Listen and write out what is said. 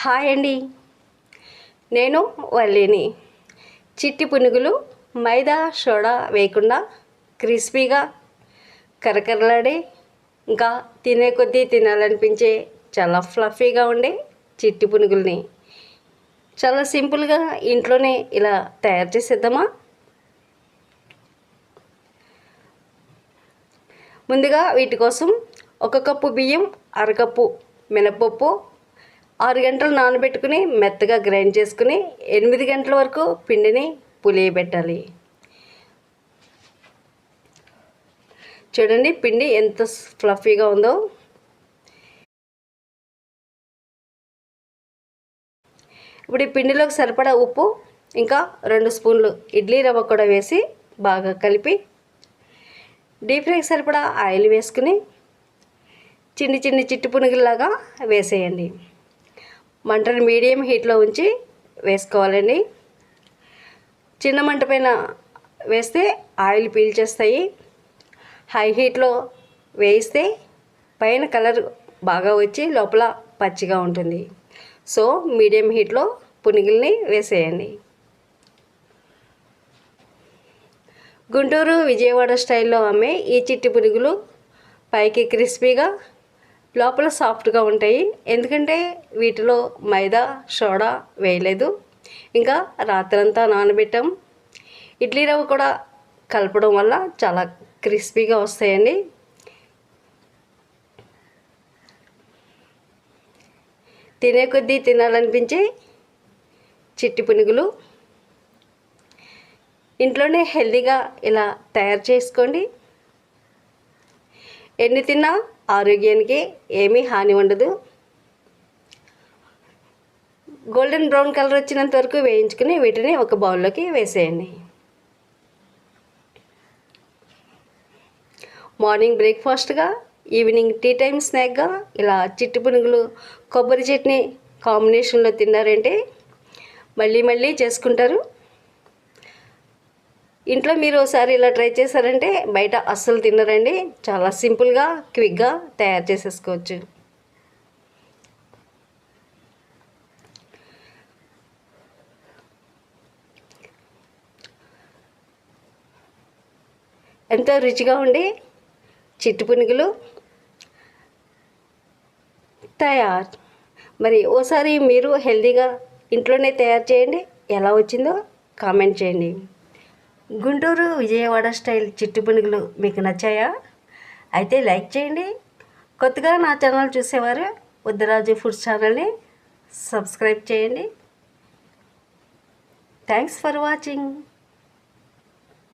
Hi అండి, నేను వల్లిని. చిట్టి పునుగులు మైదా సోడా వేయకుండా క్రిస్పీగా కరకరలాడే ఇంకా తినే కొద్దీ తినాలనిపించే చాలా ఫ్లఫీగా ఉండే చిట్టి పునుగుల్ని చాలా సింపుల్గా ఇంట్లోనే ఇలా తయారు చేసేద్దామా. ముందుగా వీటి కోసం 1 కప్పు బియ్యం, అరకప్పు మినపప్పు 6 గంటలు నానబెట్టుకుని మెత్తగా గ్రైండ్ చేసుకుని 8 గంటల వరకు పిండిని పులియబెట్టాలి. చూడండి పిండి ఎంత ఫ్లఫీగా ఉందో. ఇప్పుడు ఈ పిండిలోకి సరిపడా ఉప్పు ఇంకా 2 స్పూన్లు ఇడ్లీ రవ్వ కూడా వేసి బాగా కలిపి డీప్ ఫ్రైకి సరిపడా ఆయిల్ వేసుకుని చిన్ని చిన్ని చిట్టి పునుగుల్లాగా వేసేయండి. మంటను మీడియం హీట్లో ఉంచి వేసుకోవాలండి. చిన్న మంట పైన వేస్తే ఆయిల్ పీల్చేస్తాయి. హై హీట్లో వేయిస్తే పైన కలర్ బాగా వచ్చి లోపల పచ్చిగా ఉంటుంది. సో మీడియం హీట్లో పునుగుల్ని వేసేయండి. గుంటూరు, విజయవాడ స్టైల్లో అమ్మే ఈ చిట్టి పునుగులు పైకి క్రిస్పీగా లోపల సాఫ్ట్గా ఉంటాయి. ఎందుకంటే వీటిలో మైదా సోడా వేయలేదు, ఇంకా రాత్రంతా నానబెట్టాం. ఇడ్లీ రవ్వ కూడా కలపడం వల్ల చాలా క్రిస్పీగా వస్తాయండి. తినే కొద్దీ తినాలనిపించే చిట్టి పునుగులు ఇంట్లోనే హెల్తీగా ఇలా తయారు చేసుకోండి. ఎన్ని తిన్నా ఆరోగ్యానికి ఏమీ హాని ఉండదు. గోల్డెన్ బ్రౌన్ కలర్ వచ్చినంత వరకు వేయించుకుని వీటిని ఒక బౌల్లోకి వేసేయండి. మార్నింగ్ బ్రేక్ఫాస్ట్గా, ఈవినింగ్ టీ టైం స్నాక్గా ఇలా చిట్టి పునుగులు కొబ్బరి చట్నీ కాంబినేషన్లో తిన్నారంటే మళ్ళీ మళ్ళీ చేసుకుంటారు. ఇంట్లో మీరు ఒకసారి ఇలా ట్రై చేశారంటే బయట అస్సలు తినరండి. చాలా సింపుల్గా క్విక్గా తయారు చేసేసుకోవచ్చు. ఎంతో రుచిగా ఉండి చిట్టి పునుగులు తయారు. మరి ఓసారి మీరు హెల్తీగా ఇంట్లోనే తయారు చేయండి. ఎలా వచ్చిందో కామెంట్ చేయండి. గుంటూరు, విజయవాడ స్టైల్ చిట్టి పునుగులు మీకు నచ్చాయా? అయితే లైక్ చేయండి. కొత్తగా నా ఛానల్ చూసేవారు ఉద్దరాజు ఫుడ్స్ ఛానల్ని సబ్స్క్రైబ్ చేయండి. Thanks for watching.